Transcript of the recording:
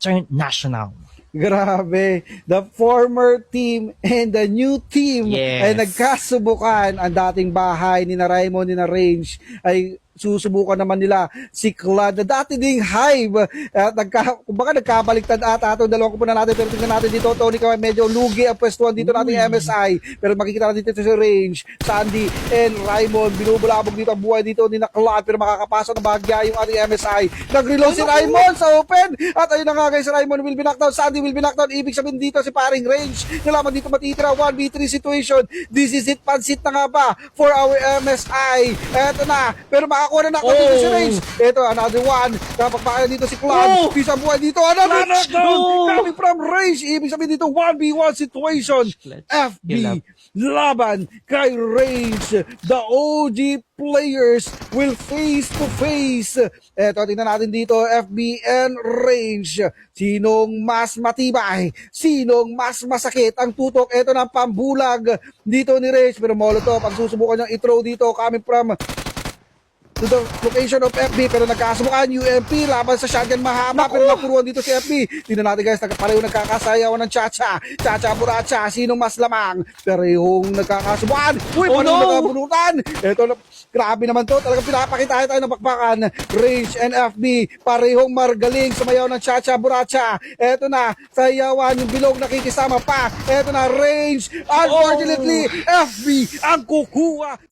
International. Grabe, the former team and the new team Yes. ay nagkasubukan. Ang dating bahay ni na Raymond, ni na Range ay susubukan naman nila si Clad na dati ding Hive at kumbaga nagkabaliktad ata ito. Dalawang kupunan natin, pero tingnan natin dito, Tony, kaya medyo lugi ang pwestuhan dito nating MSI, pero makikita natin dito si Range, Sandy and Raymond. Binubulabog dito ang buhay dito ni na Clad, pero makakapasok ng bahagya yung ating MSI. Nag-reload si Raymond sa open, at ayun na nga guys, Raymond will be knocked down, Sandy will be knocked down. Ibig sabihin dito si paring Range na lamang dito matitira. 1v3 situation, this is it, pansit na nga ba for our MSI. Eto na, pero makakuha na dito si Range. Ito, another one. Kapag pakaya dito si Clad. Isang buhay dito. Another knockdown. Coming from Range. Ibig sabihin dito, 1v1 situation. FB laban kay Range. The OG players will face to face. Ito, tingnan natin dito, FB and Range. Sinong mas matibay? Sinong mas masakit ang tutok? Ito na ang pambulag dito ni Range. Pero Molotov, ang susubukan niyang i-throw dito coming from to the location of FB, pero nagkasubukan UMP laban sa shotgun mahaba, pero napuruan dito si FB. Tingnan natin guys, pareho nagkakasayawan ng Chacha Buracha, sino mas lamang? Parehong nagkakasubukan. Uy, pareho nagkabunutan. Ito, grabe naman to, talagang pinapakita tayo ng bakbakan. Range and FB, parehong margaling sumayaw ng Chacha Buracha. Ito na, sayawan yung bilog nakikisama pa. Ito na, Range, unfortunately, FB ang kukuha.